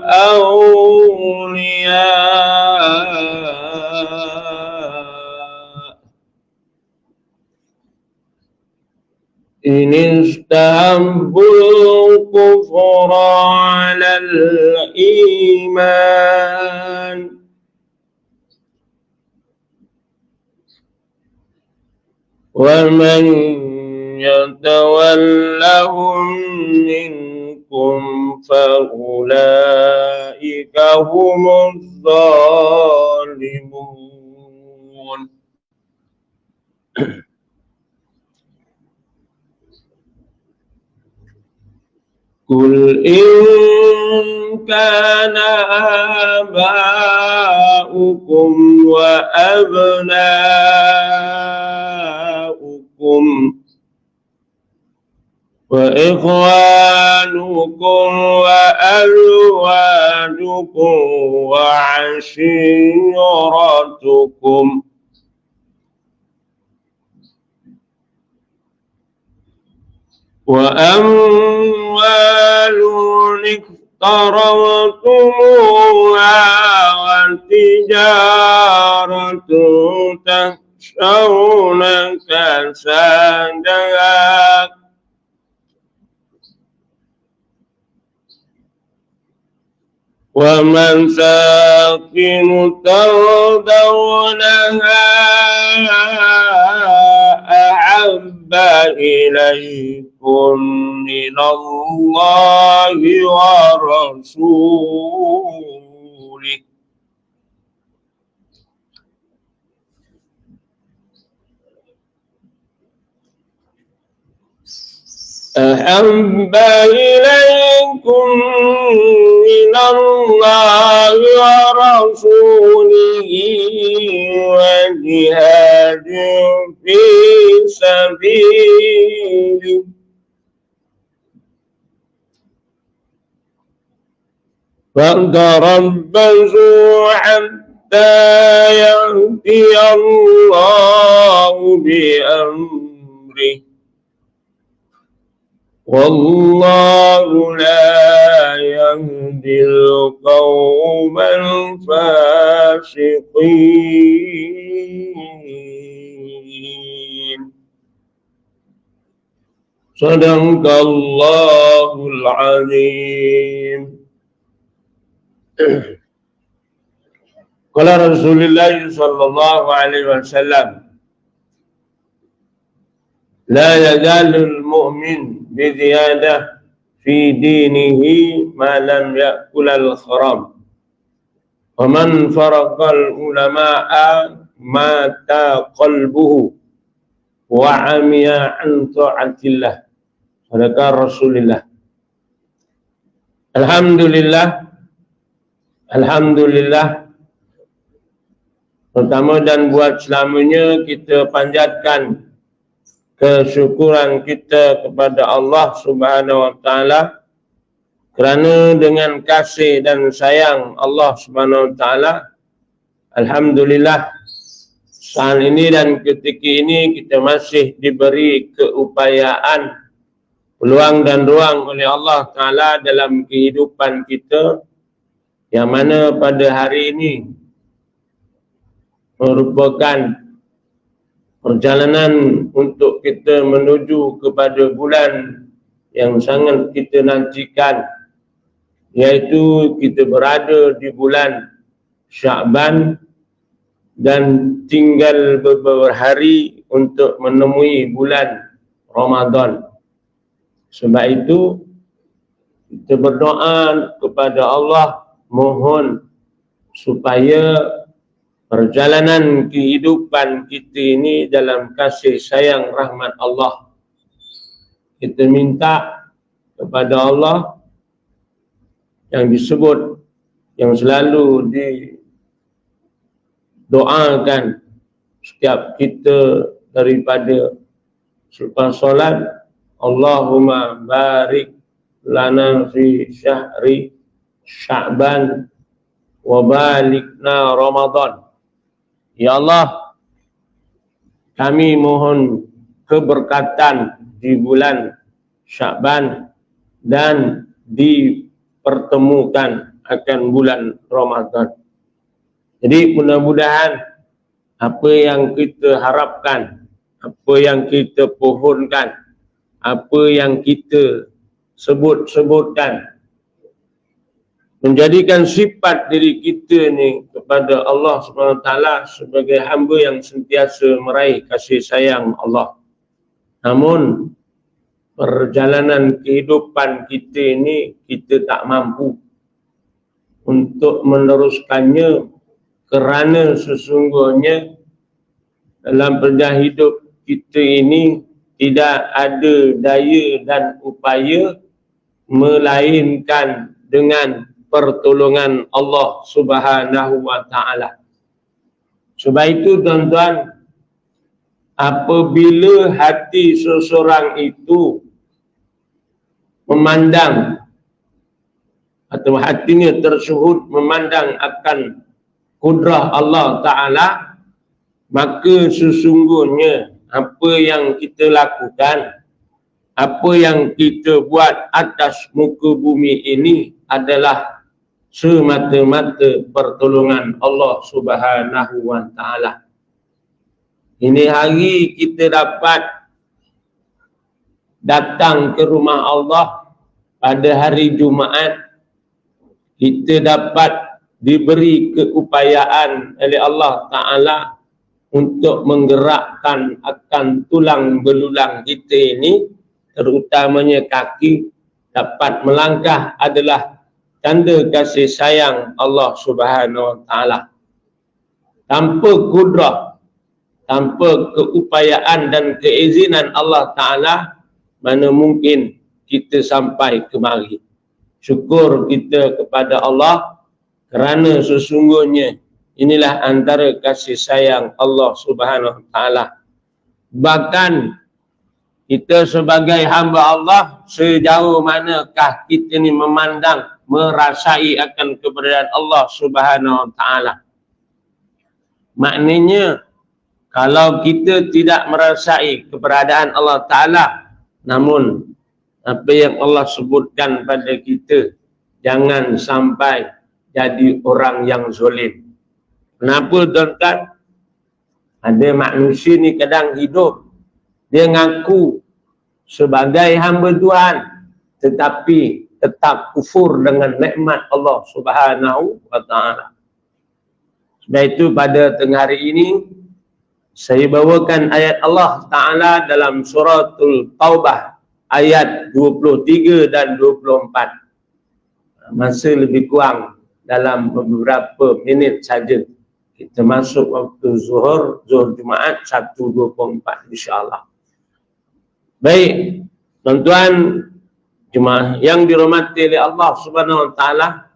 أولياء إن استحبوا الكفر على الإيمان ومن يتولهم منكم فأولئك هم الظالمون. قل إن كان آباؤكم وأبناؤكم وإخوانكم وأزواجكم وعشيرتكم وأموال اقترفتموها وتجارة تخشون كسادها ومساكن ترضونها أحب إليكم من الله ورسوله أحب إليكم من الله ورسوله وجهاد في سبيله فتربصوا حتى يأتي الله بأمره والله لا يهدي القوم الفاسقين. صدق الله العظيم. Qala Rasulullah sallallahu alaihi wasallam la yazalul mu'min bi ziyadah fi dinihi ma lam ya'kulal haram wa man faraqal ulama'a mata qalbuhu wa amiya an ta'atillah. Sadaqah Rasulullah. Alhamdulillah pertama dan buat selamanya kita panjatkan kesyukuran kita kepada Allah Subhanahu wa taala kerana dengan kasih dan sayang Allah Subhanahu wa taala alhamdulillah saat ini dan ketika ini kita masih diberi keupayaan, peluang dan ruang oleh Allah taala dalam kehidupan kita yang mana pada hari ini merupakan perjalanan untuk kita menuju kepada bulan yang sangat kita nantikan, iaitu kita berada di bulan Sya'ban dan tinggal beberapa hari untuk menemui bulan Ramadan. Sebab itu kita berdoa kepada Allah, mohon supaya perjalanan kehidupan kita ini dalam kasih sayang rahmat Allah. Kita minta kepada Allah yang disebut, yang selalu didoakan setiap kita daripada selepas solat, Allahumma barik lana fi syahri Sya'ban wa balikna Ramadan. Ya Allah, kami mohon keberkatan di bulan Sya'ban dan dipertemukan akan bulan Ramadan. Jadi mudah-mudahan apa yang kita harapkan, apa yang kita pohonkan, apa yang kita sebut-sebutkan, menjadikan sifat diri kita ni kepada Allah SWT sebagai hamba yang sentiasa meraih kasih sayang Allah. Namun perjalanan kehidupan kita ini kita tak mampu untuk meneruskannya, kerana sesungguhnya dalam perjalanan hidup kita ini tidak ada daya dan upaya melainkan dengan pertolongan Allah Subhanahu wa taala. Sebab itu tuan-tuan, apabila hati seseorang itu memandang atau hatinya tersuhud memandang akan kudrah Allah Ta'ala, maka sesungguhnya apa yang kita lakukan, apa yang kita buat atas muka bumi ini adalah semata-mata pertolongan Allah Subhanahu wa taala. Ini hari kita dapat datang ke rumah Allah pada hari Jumaat, kita dapat diberi keupayaan oleh Allah Ta'ala untuk menggerakkan akan tulang belulang kita ini, terutamanya kaki, dapat melangkah adalah tanda kasih sayang Allah Subhanahu wa taala. Tanpa kudrah, tanpa keupayaan dan keizinan Allah Ta'ala, mana mungkin kita sampai kemari. Syukur kita kepada Allah kerana sesungguhnya inilah antara kasih sayang Allah Subhanahu wa taala. Bahkan kita sebagai hamba Allah, sejauh manakah kita ni memandang, merasai akan keberadaan Allah Subhanahu wa taala. Maknanya kalau kita tidak merasai keberadaan Allah Ta'ala, namun apa yang Allah sebutkan pada kita, jangan sampai jadi orang yang zalim. Kenapa tuan-tuan? Ada manusia ni kadang hidup, dia ngaku sebagai hamba Tuhan, tetapi tetap kufur dengan nikmat Allah Subhanahu wa taala. Sebab itu pada tengah hari ini saya bawakan ayat Allah Ta'ala dalam suratul Taubah ayat 23 dan 24. Masa lebih kurang dalam beberapa minit saja kita masuk waktu zuhur Jumaat 1.24 insya-Allah. Baik, tuan-tuan jemaah yang dirahmati oleh Allah Subhanahu wa taala,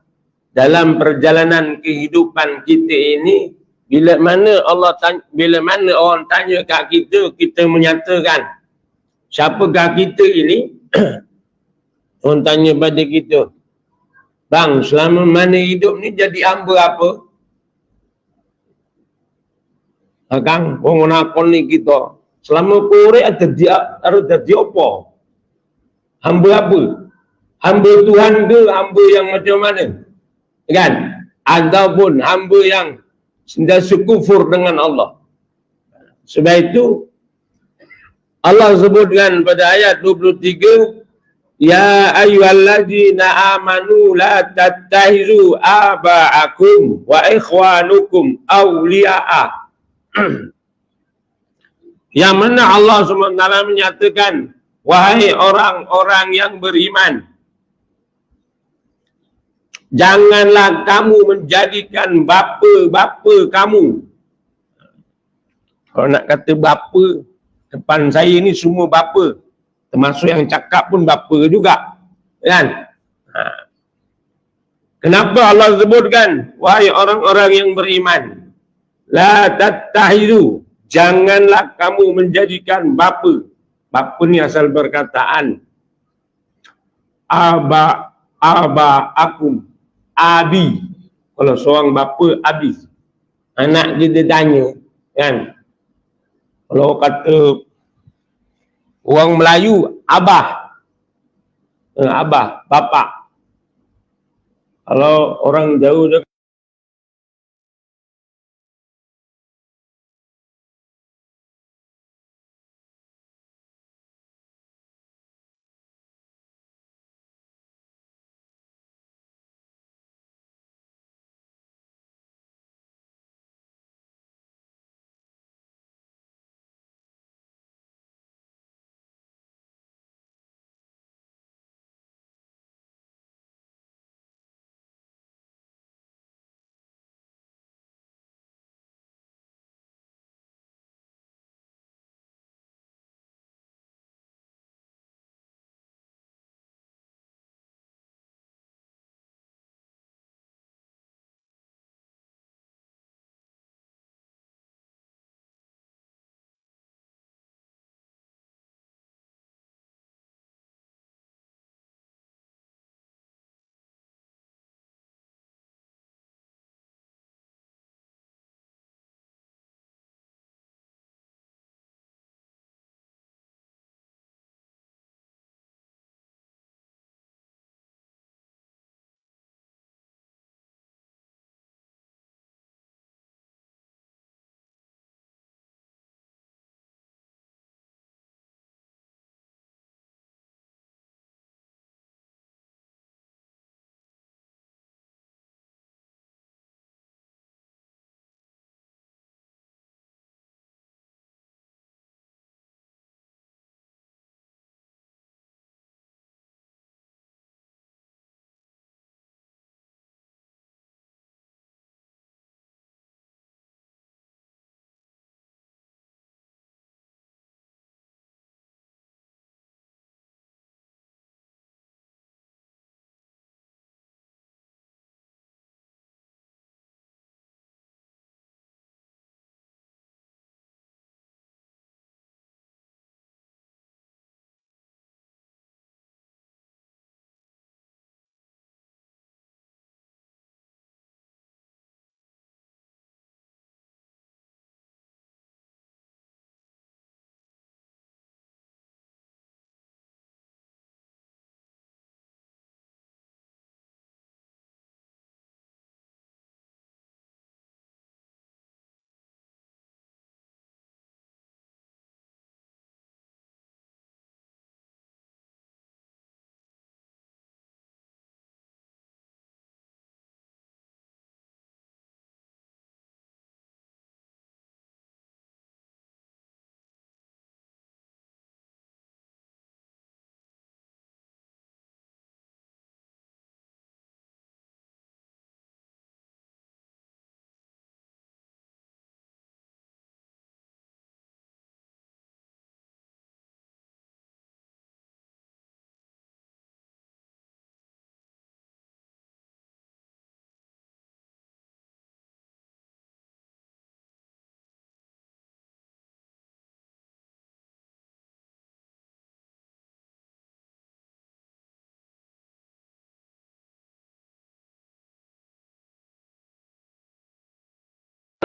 dalam perjalanan kehidupan kita ini, bila mana orang tanya kat kita, kita menyatakan siapakah kita ini? Orang tanya pada kita, bang, selama mana hidup ni jadi hamba apa? Kang, orang nakon ni kita, selama korek harus jadi apa? Hamba apa? Hamba Tuhan ke hamba yang macam mana? Kan? Ataupun hamba yang sentiasa kufur dengan Allah. Sebab itu Allah sebutkan pada ayat 23, ya ayyuhalladzina amanu la tattahizu aba'akum wa ikhwanukum awliya'a. Yang mana Allah SWT menyatakan, wahai orang-orang yang beriman, janganlah kamu menjadikan bapa-bapa kamu. Kalau nak kata bapa, depan saya ni semua bapa, termasuk yang cakap pun bapa juga, kan? Kenapa Allah sebutkan wahai orang-orang yang beriman, la tattahidu, janganlah kamu menjadikan bapa. Bapa ni asal perkataan akum, abi. Kalau seorang bapa, abi. Anak dia tanya, kan? Kalau kata orang Melayu, abah. Abah, bapak. Kalau orang jauh dia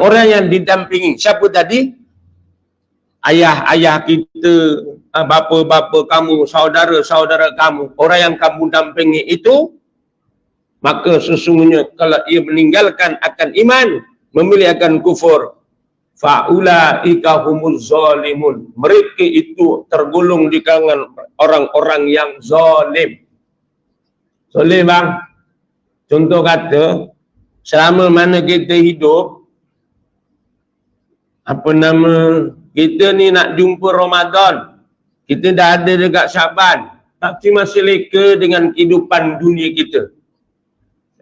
orang yang didampingi. Siapa tadi? Ayah-ayah kita, bapa-bapa kamu, saudara-saudara kamu, orang yang kamu dampingi itu, maka sesungguhnya kalau ia meninggalkan akan iman, memilih akan kufur, fa'ulaika humuz zalimun. Mereka itu tergolong di kalangan orang-orang yang zalim. Zalim bang. Contoh kata, selama mana kita hidup, kita ni nak jumpa Ramadan, kita dah ada dekat Syaban, tapi masih leka dengan kehidupan dunia kita.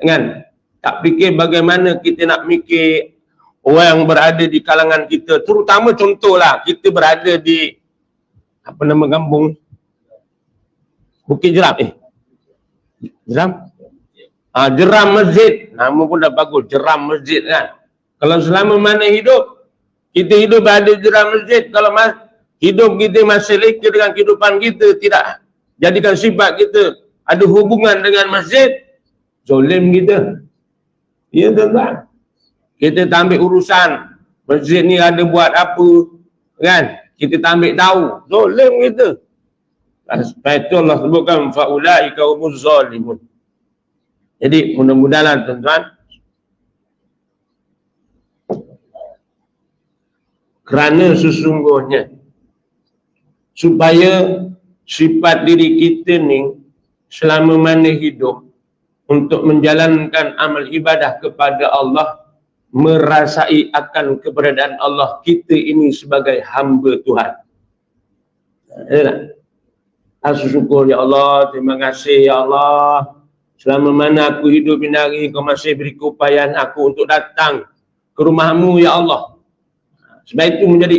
Kan? Tak fikir bagaimana kita nak mikir orang yang berada di kalangan kita, terutama contohlah kita berada di kampung Bukit Jeram. Jeram? Jeram Masjid. Nama pun dah bagus, Jeram Masjid kan. Kalau selama mana hidup, kita hidup berada di Jeram Masjid, kalau hidup kita masih leka dengan kehidupan kita, tidak jadikan sifat kita ada hubungan dengan masjid, zalim kita. Ya tuan-tuan. Kita tak ambil urusan masjid ni ada buat apa, kan? Kita tak ambil tahu, zalim kita. Sebab itu Allah sebutkan fa'ulaika humuz zalimun. Jadi mudah-mudahan tuan-tuan, kerana sesungguhnya supaya sifat diri kita ni selama mana hidup untuk menjalankan amal ibadah kepada Allah, merasai akan keberadaan Allah, kita ini sebagai hamba Tuhan. Syukur ya Allah, terima kasih ya Allah, selama mana aku hidup ini hari, kau masih beri keupayaan aku untuk datang ke rumahmu ya Allah. Sebab itu menjadi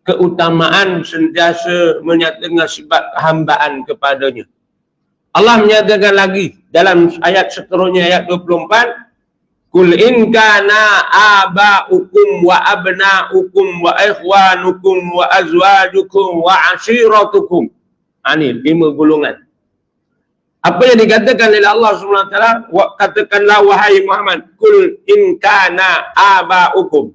keutamaan sentiasa menyatakan sifat hambaan kepadanya. Allah menyatakan lagi dalam ayat seterusnya, ayat 24, Kul in kana aba'ukum wa abna'ukum wa ikhwanukum wa azwajukum wa ashiratukum. Ini 5 golongan. Apa yang dikatakan oleh Allah SWT, katakanlah wahai Muhammad, Kul in kana aba'ukum.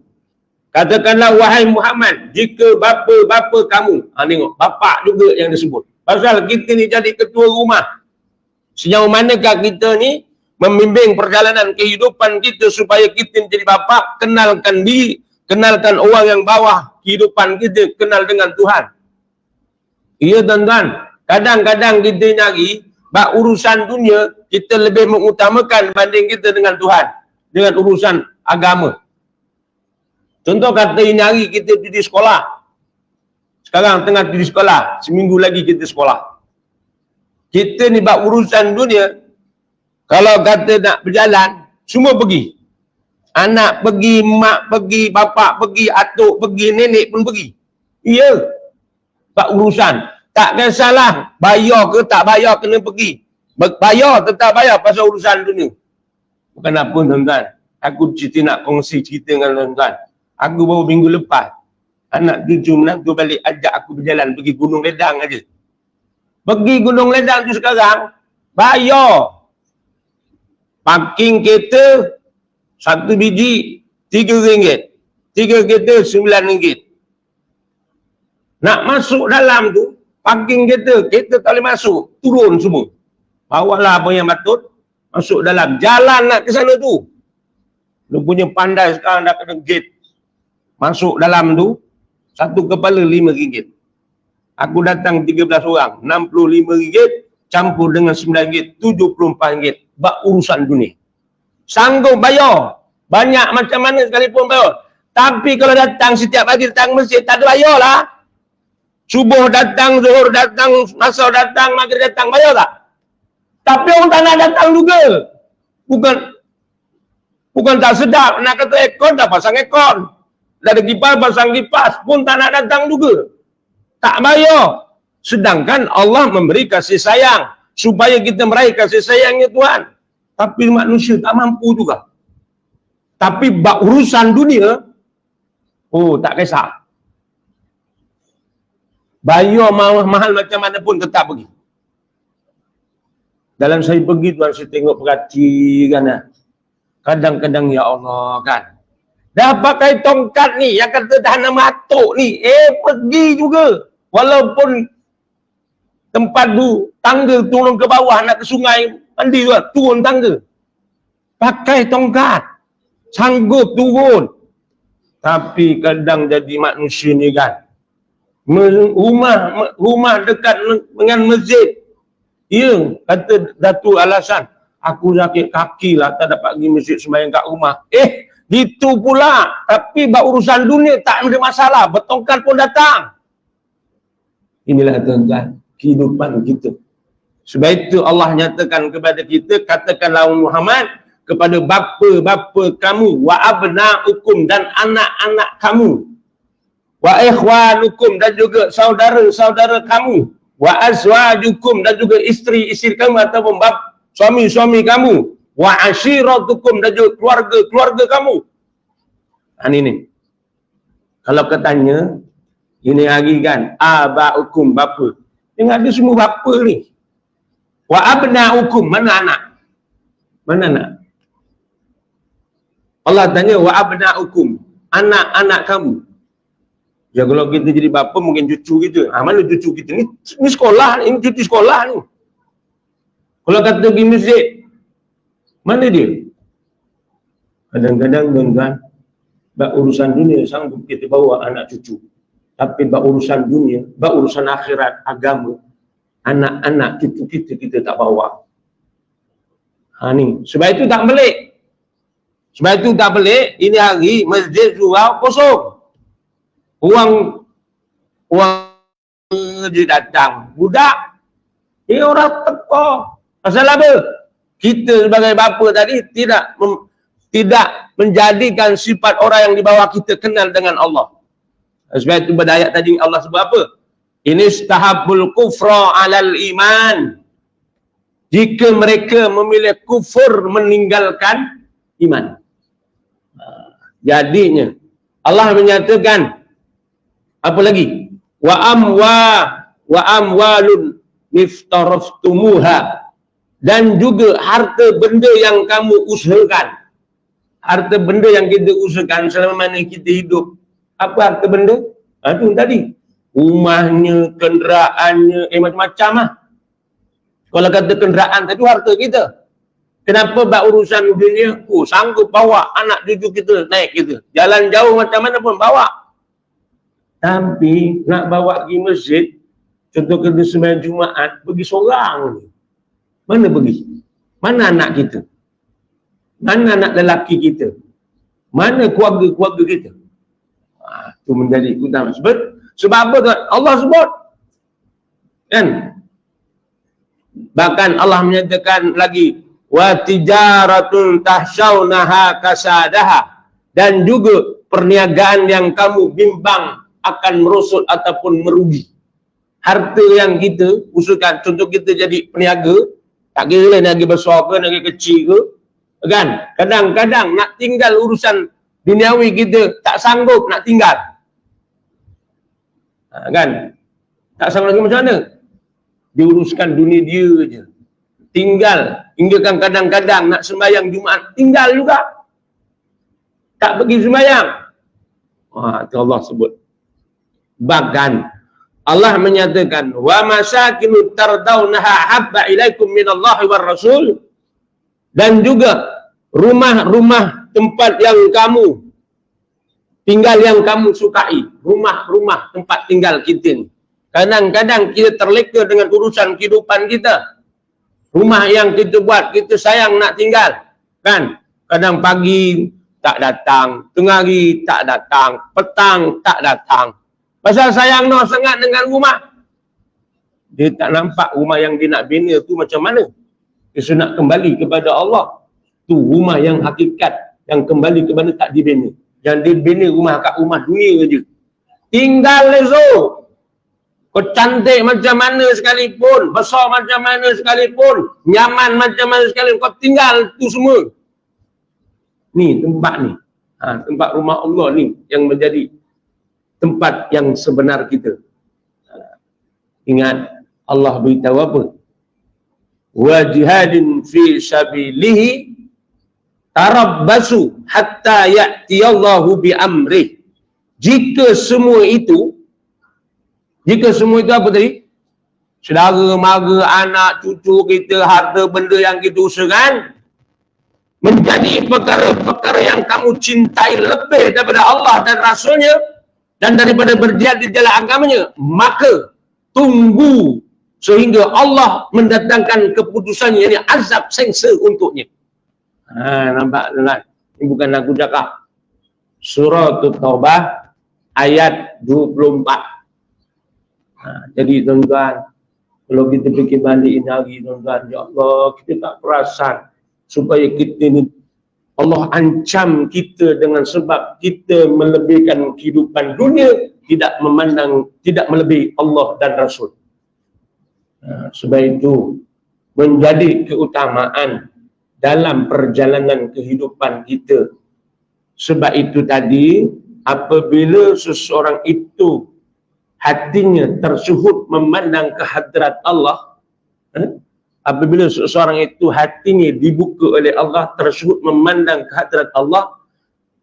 Katakanlah wahai Muhammad, jika bapa-bapa kamu, tengok, bapak juga yang disebut. Pasal kita ni jadi ketua rumah. Sejauh manakah kita ni membimbing perjalanan kehidupan kita supaya kita menjadi bapa, kenalkan diri, kenalkan orang yang bawah kehidupan kita, kenal dengan Tuhan. Ya tuan-tuan, kadang-kadang kita nyari bab urusan dunia, kita lebih mengutamakan banding kita dengan Tuhan, dengan urusan agama. Contoh kata ini hari kita pergi sekolah. Sekarang tengah pergi sekolah, seminggu lagi kita sekolah. Kita ni bab urusan dunia, kalau kata nak berjalan, semua pergi. Anak pergi, mak pergi, bapak pergi, atuk pergi, nenek pun pergi. Ya, bab urusan. Tak kisahlah bayar ke tak bayar, kena pergi. Bayar tetap bayar pasal urusan dunia. Bukan apa tuan-tuan, aku cerita nak kongsi cerita dengan tuan-tuan. Aku baru minggu lepas, anak cucu menantu balik ajak aku berjalan pergi Gunung Ledang aja. Pergi Gunung Ledang tu sekarang, bayar. Parking kereta, 1 biji, RM3. 3 kereta, RM9. Nak masuk dalam tu, parking kereta tak boleh masuk. Turun semua. Bawalah apa yang patut, masuk dalam. Jalan nak ke sana tu. Lu punya pandai sekarang dah kena gate. Masuk dalam tu, 1 kepala RM5. Aku datang 13 orang, RM65, campur dengan RM9, RM74. Bak urusan dunia. Sanggup bayar. Banyak macam mana sekalipun bayar. Tapi kalau datang setiap hari datang masjid, tak ada bayar lah. Subuh datang, zuhur datang, asar datang, maghrib datang, bayar tak? Tapi orang tak nak datang juga. Bukan tak sedap, nak kata aircon, dah pasang aircon. Dah ada kipas, pasang kipas, pun tak nak datang juga. Tak bayar. Sedangkan Allah memberi kasih sayang, supaya kita meraih kasih sayangnya Tuhan. Tapi manusia tak mampu juga. Tapi bab urusan dunia, oh tak kisah. Bayar mahal macam mana pun tetap pergi. Dalam saya pergi tuan, saya tengok perhati kan. Kadang-kadang ya Allah kan. Dah pakai tongkat ni, yang kata dah nak matuk ni, pergi juga. Walaupun tempat tu, tangga turun ke bawah, nak ke sungai, mandi juga, turun tangga. Pakai tongkat. Sanggup turun. Tapi kadang jadi manusia ni kan. Rumah dekat dengan masjid. Ya, kata Datuk alasan, aku sakit kaki lah, tak dapat pergi masjid sembahyang kat rumah. Gitu pula. Tapi bab urusan dunia tak ada masalah. Bertongkat pun datang. Inilah tuan-tuan, kehidupan kita. Sebab itu Allah nyatakan kepada kita, katakanlah Muhammad, kepada bapa-bapa kamu, wa abna'ukum, dan anak-anak kamu, wa ikhwanukum, dan juga saudara-saudara kamu, wa azwajukum, dan juga isteri-isteri kamu ataupun suami-suami kamu, wa ashiratukum, dan juga keluarga-keluarga kamu. Ini. Kalau katanya, ini hari kan, aba'ukum, bapa. Yang ada semua bapa ni. Wa abna'ukum, mana anak? Mana anak? Allah tanya, wa abna'ukum, anak-anak kamu. Ya kalau kita jadi bapa, mungkin cucu kita. Mana cucu kita ni? Ini sekolah, ini cuti sekolah ni. Kalau kata pergi masjid, Mana dia? Kadang-kadang tuan-tuan, bab urusan dunia sanggup kita bawa anak cucu. Tapi bab urusan dunia, bab urusan akhirat, agama, anak-anak cucu kita tak bawa. Ni. Sebab itu tak pelik. Sebab itu tak pelik, ini hari masjid surau kosong. Orang je datang. Budak. Ini orang teko. Pasal apa? Kita sebagai bapa tadi tidak menjadikan sifat orang yang di bawah kita kenal dengan Allah. Sebab itu pada ayat tadi Allah sebut apa? Ini istahabbul kufra alal iman. Jika mereka memilih kufur meninggalkan iman. Jadinya Allah menyatakan apa lagi? Wa amwalun miftaraftumuha. Dan juga harta benda yang kamu usahakan. Harta benda yang kita usahakan selama mana kita hidup. Apa harta benda? Itu tadi. Rumahnya, kenderaannya, macam-macam lah. Kalau kata kenderaan tadi harta kita. Kenapa bab urusan dunia? Sanggup bawa anak cucu kita naik kita. Jalan jauh macam mana pun bawa. Tapi nak bawa pergi masjid, contoh kena sembahyang Jumaat, pergi seorang. Mana pergi? Mana anak kita? Mana anak lelaki kita? Mana keluarga-keluarga kita? Itu menjadi utama. Sebab apa tuan? Allah sebut. Kan? Bahkan Allah menyatakan lagi, wa tijaratun tahsyaunaha kasadaha. Dan juga perniagaan yang kamu bimbang akan merosot ataupun merugi. Harta yang kita usahakan, contoh kita jadi peniaga, tak kira lah negeri besar ke, negeri kecil ke, kan? Kadang-kadang nak tinggal urusan duniawi kita tak sanggup nak tinggal. Kan? Tak sanggup lagi macam mana? Diuruskan dunia dia je. Tinggal, hingga kadang-kadang nak sembahyang Jumaat, tinggal juga. Tak pergi sembahyang. Itu Allah sebut. Bahkan Allah menyatakan wa masakinu tardaunaha habba ilaikum minallahi war rasul. Dan juga rumah-rumah tempat yang kamu tinggal yang kamu sukai, rumah-rumah tempat tinggal kita ni. Kadang-kadang kita terleka dengan urusan kehidupan kita. Rumah yang kita buat, kita sayang nak tinggal, kan? Kadang pagi tak datang, tengah hari tak datang, petang tak datang. Pasal sayang no sangat dengan rumah. Dia tak nampak rumah yang dia nak bina tu macam mana. Dia nak kembali kepada Allah. Tu rumah yang hakikat, yang kembali kepada tak dibina. Yang dibina rumah kat rumah dunia je. Tinggal lezo. Kau cantik macam mana sekalipun, besar macam mana sekalipun, nyaman macam mana sekalipun, kau tinggal tu semua. Ni tempat ni. Tempat rumah Allah ni yang menjadi tempat yang sebenar kita. Ingat Allah beritahu apa? Wa jihadin fi sabilihi tarabbasu hatta ya'tiyallahu bi amrih. Jika semua itu apa tadi? Saudara, mara, anak, cucu kita, harta benda yang kita usahakan menjadi perkara-perkara yang kamu cintai lebih daripada Allah dan Rasulnya dan daripada berjihad di jalan agamanya, maka tunggu sehingga Allah mendatangkan keputusannya, ini azab sengsa untuknya. Nampak tuan? Ini bukan aku cakap. Surah Taubah ayat 24. Jadi tuan-tuan, kalau kita fikir balik ini hari tuan-tuan, ya Allah, kita tak perasan supaya kita ni Allah ancam kita dengan sebab kita melebihkan kehidupan dunia, tidak melebihi Allah dan Rasul. Sebab itu menjadi keutamaan dalam perjalanan kehidupan kita. Sebab itu tadi, apabila seseorang itu hatinya tersuhud memandang kehadrat Allah, apabila seseorang itu hatinya dibuka oleh Allah, tersuhud memandang kehadrat Allah,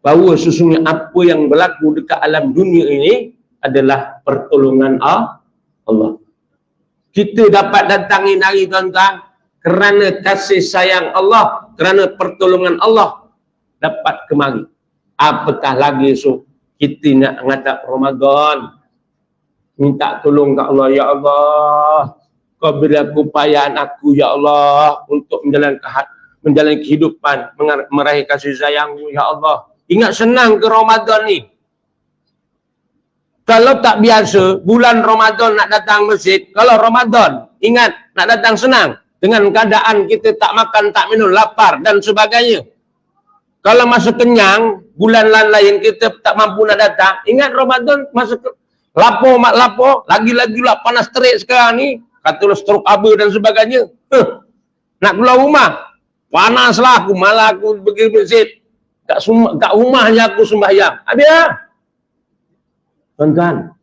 bahawa sesungguhnya apa yang berlaku dekat alam dunia ini adalah pertolongan Allah. Kita dapat datangi hari tuan-tuan kerana kasih sayang Allah, kerana pertolongan Allah dapat kemari. Apatah lagi kita nak ngadap Ramadan, minta tolong ke Allah, ya Allah, kau beri aku upayaan aku, ya Allah, untuk menjalani kehidupan, meraih kasih sayangmu, ya Allah. Ingat senang ke Ramadan ni. Kalau tak biasa, bulan Ramadan nak datang masjid, kalau Ramadan, ingat, nak datang senang. Dengan keadaan kita tak makan, tak minum, lapar dan sebagainya. Kalau masa kenyang, bulan lain kita tak mampu nak datang, ingat Ramadan, masa lapor, mak lapor, lagi-lagi lah panas terik sekarang ni, katalah strok aba dan sebagainya. Nak keluar rumah, panaslah aku, malah aku pergi masjid. Kat rumahnya aku sembahyang. Habis lah. Tuan-tuan,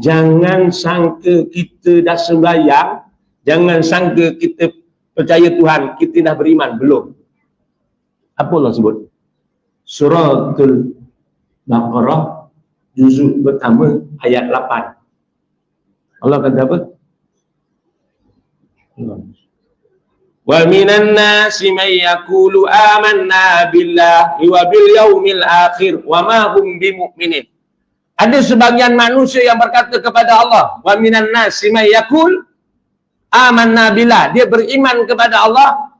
jangan sangka kita dah sembahyang, jangan sangka kita percaya Tuhan, kita dah beriman. Belum. Apa Allah sebut? Suratul Baqarah, juzuk pertama, ayat 8. Allah kata apa? Wa minan nasi may yaqulu amanna billahi wa bil yaumil akhir wa ma hum bimu'minin. Ada sebagian manusia yang berkata kepada Allah, wa minan nasi may yaqul amanna billah, dia beriman kepada Allah,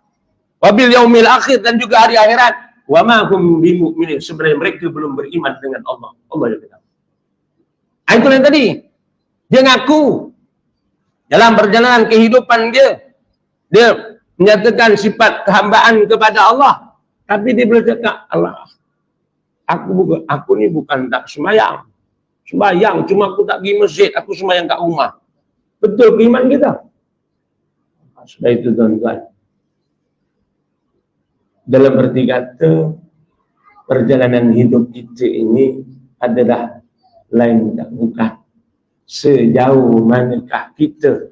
wa bil yaumil akhir, dan juga hari akhirat, wa ma hum bimu'minin, sebenarnya mereka belum beriman dengan Allah. Allah yang kata. Itu yang tadi. Dia ngaku dalam perjalanan kehidupan dia menyatakan sifat kehambaan kepada Allah, tapi dia boleh cakap, Allah, aku ni bukan tak sembahyang, cuma aku tak pergi masjid, aku sembahyang kat rumah. Betul beriman kita? Sebab itu tuan-tuan, dalam erti kata, perjalanan hidup kita ini adalah lain tak bukan sejauh manakah kita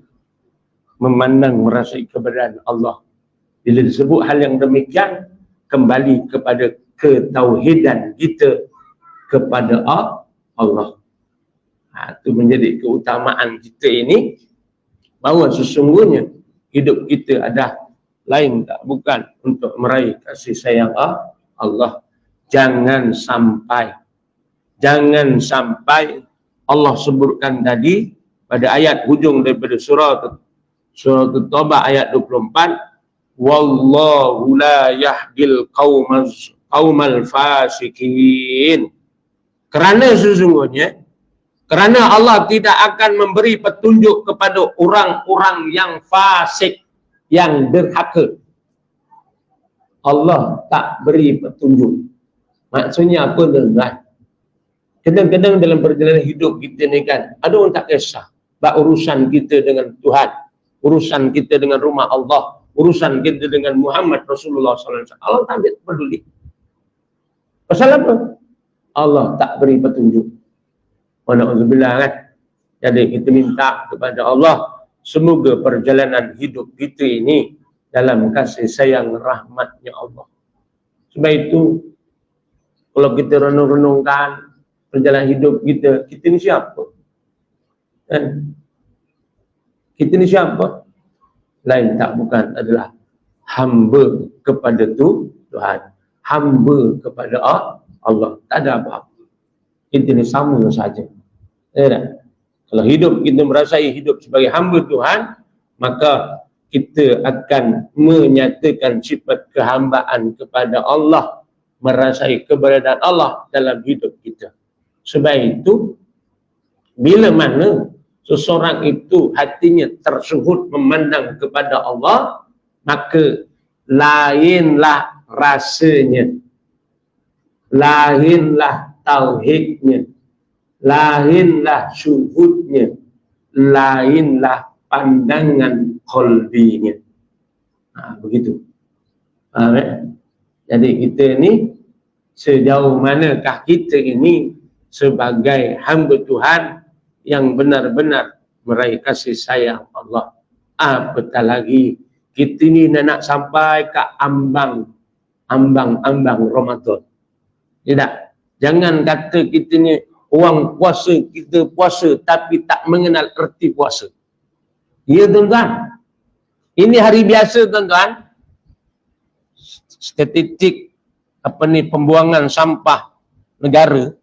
memandang, merasai keberadaan Allah. Bila disebut hal yang demikian, kembali kepada ketauhidan kita kepada Allah. Itu menjadi keutamaan kita ini, bahawa sesungguhnya hidup kita ada lain tak bukan untuk meraih kasih sayang Allah. Jangan sampai Allah sebutkan tadi pada ayat hujung daripada surah At-Taubah ayat 24, wallahu la yahdil qaumal fasikin. Kerana sesungguhnya, kerana Allah tidak akan memberi petunjuk kepada orang-orang yang fasik, yang derhaka. Allah tak beri petunjuk. Maksudnya apa tuan-tuan? Kadang-kadang dalam perjalanan hidup kita ni kan, ada orang tak kisah bab urusan kita dengan Tuhan, urusan kita dengan rumah Allah, urusan kita dengan Muhammad Rasulullah SAW. Allah tak peduli. Pasal apa? Allah tak beri petunjuk. Alhamdulillah kan. Jadi kita minta kepada Allah, semoga perjalanan hidup kita ini dalam kasih sayang rahmatnya Allah. Sebab itu, kalau kita renung-renungkan perjalanan hidup kita ni siapa? Kita ni siapa? Lain tak bukan adalah hamba kepada Tuhan, hamba kepada Allah. Tak ada apa-apa. Kita ni sama saja. Kalau hidup kita merasai hidup sebagai hamba Tuhan, maka kita akan menyatakan sifat kehambaan kepada Allah, merasai keberadaan Allah dalam hidup kita. Sebab itu, bila mana seseorang itu hatinya tersuhud memandang kepada Allah, maka lainlah rasanya, lainlah tauhidnya, lainlah syuhudnya, lainlah pandangan qalbinya. Begitu. Jadi kita ni, sejauh manakah kita ini sebagai hamba Tuhan yang benar-benar meraih kasih sayang Allah. Apatah lagi kita ni nak sampai ke ambang Ramadan. Tidak. Jangan kata kita ni orang puasa, kita puasa tapi tak mengenal erti puasa. Ya tuan-tuan. Ini hari biasa tuan-tuan. statistik pembuangan sampah negara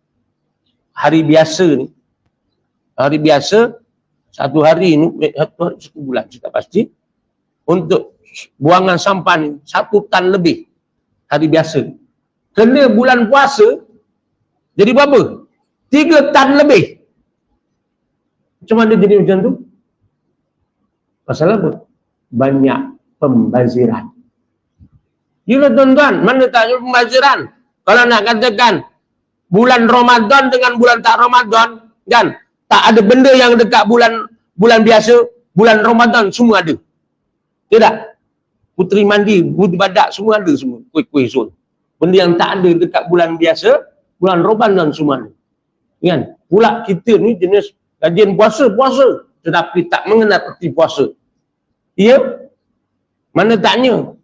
hari biasa ni, hari biasa satu hari ni, satu bulan saya tak pasti, untuk buangan sampah ni 1 tan lebih hari biasa. Kena bulan puasa jadi berapa? 3 tan lebih. Macam mana jadi macam tu? Pasal apa? Banyak pembaziran. Yelah tuan-tuan, mana tak ada pembaziran? Kalau nak katakan bulan Ramadan dengan bulan tak Ramadan, kan? Tak ada benda yang dekat bulan biasa, bulan Ramadan semua ada. Tidak? Puteri mandi, puteri badak semua ada semua. Kuih-kuih sun. Benda yang tak ada dekat bulan biasa, bulan Ramadan semua ada. Kan? Pula kita ni jenis kajian puasa, tetapi tak mengenal erti puasa. Ya? Mana taknya?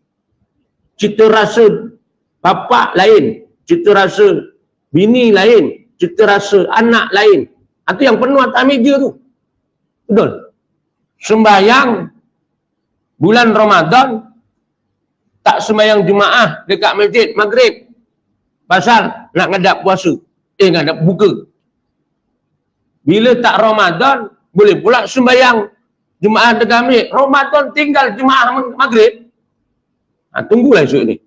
Cita rasa bapa lain, cita rasa bini lain, cita rasa anak lain. Itu yang penuh atas meja tu. Betul? Sembahyang bulan Ramadan tak sembahyang jemaah dekat masjid maghrib. Pasal nak ngadap puasa. Ngadap buka. Bila tak Ramadan, boleh pula sembahyang jemaah dekat masjid. Ramadan tinggal jemaah maghrib. Tunggulah esok ni.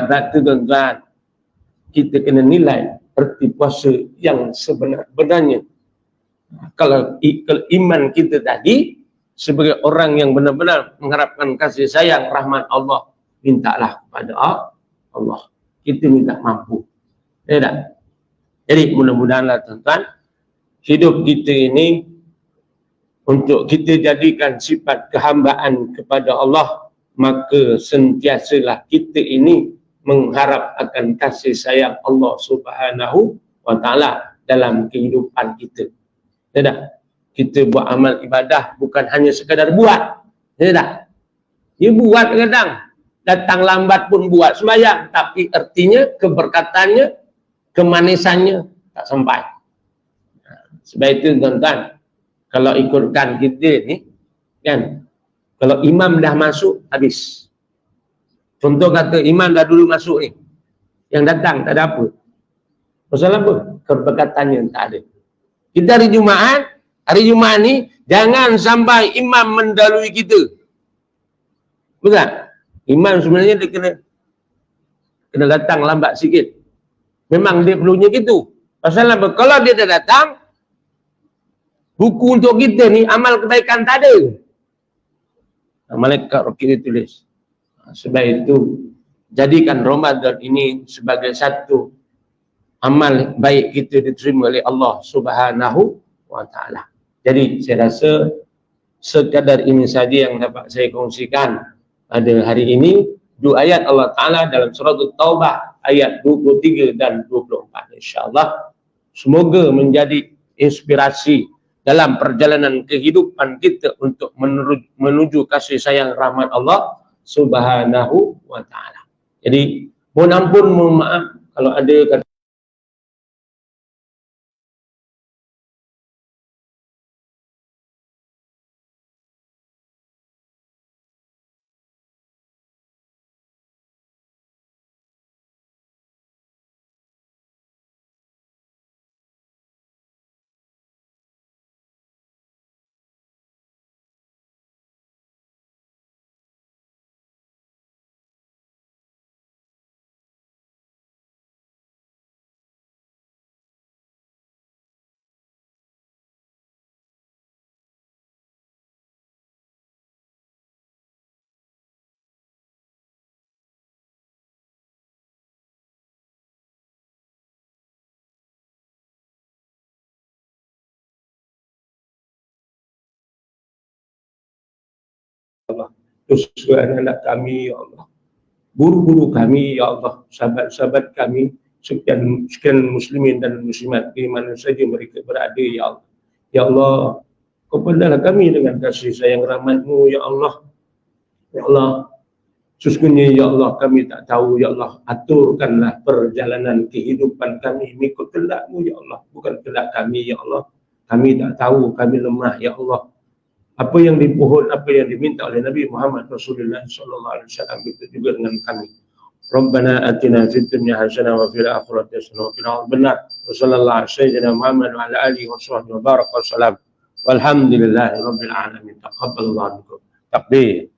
Tak tu tuan-tuan. Kita kena nilai erti puasa yang sebenarnya. Kalau iman kita tadi, sebagai orang yang benar-benar mengharapkan kasih sayang, rahmat Allah, mintalah kepada Allah. Kita minta mampu. Ya tak? Jadi mudah-mudahanlah tuan-tuan, hidup kita ini untuk kita jadikan sifat kehambaan kepada Allah, maka sentiasalah kita ini mengharap akan kasih sayang Allah Subhanahu wa Ta'ala dalam kehidupan kita. Ya tak? Kita buat amal ibadah bukan hanya sekadar buat. Ya tak? Dia buat kadang. Datang lambat pun buat sembahyang. Tapi artinya, keberkatannya, kemanisannya tak sampai. Sebab itu tuan-tuan, kalau ikutkan kita ni, kan, kalau imam dah masuk, habis. Contoh kata imam dah dulu masuk ni, yang datang tak ada apa. Pasal apa? Keberkatannya tak ada. Kita hari Jumaat ni, jangan sampai imam mendahului kita. Betul? Imam sebenarnya dia kena datang lambat sikit. Memang dia perlunya gitu. Pasal apa? Kalau dia dah datang, buku untuk kita ni, amal kebaikan tak ada. Malaikat kita tulis. Sebab itu, jadikan Ramadan ini sebagai satu amal baik kita diterima oleh Allah Subhanahu wa Ta'ala. Jadi saya rasa sekadar ini saja yang dapat saya kongsikan pada hari ini. Dua ayat Allah Ta'ala dalam surah Taubah ayat 23 dan 24. InsyaAllah semoga menjadi inspirasi dalam perjalanan kehidupan kita untuk menuju kasih sayang rahmat Allah Subhanahu wa Ta'ala. Jadi mohon ampun, mohon maaf kalau ada kata Allah, kesukaan anak kami, ya Allah, guru-guru kami, ya Allah, sahabat-sahabat kami, sekian muslimin dan muslimat di mana saja mereka berada, ya Allah. Ya Allah, Kau penuhilah kami dengan kasih sayang rahmat-Mu, ya Allah. Ya Allah, sesungguhnya ya Allah kami tak tahu, ya Allah, aturkanlah perjalanan kehidupan kami mengikut kehendak-Mu, ya Allah, bukan kehendak kami, ya Allah. Kami tak tahu, kami lemah, ya Allah. Apa yang dimohon, apa yang diminta oleh Nabi Muhammad Rasulullah sallallahu alaihi wasallam, itu juga dengan kami. Rabbana atina fid dunya hasanah wa fil akhirati hasanah wa qina adzabannar. Wa sallallahu alaihi sayyidina Muhammad wa ala alihi wa sahbihi wa baraka wa salam. Walhamdulillahi rabbil alamin. Taqabbalallahu minkum. Takbir.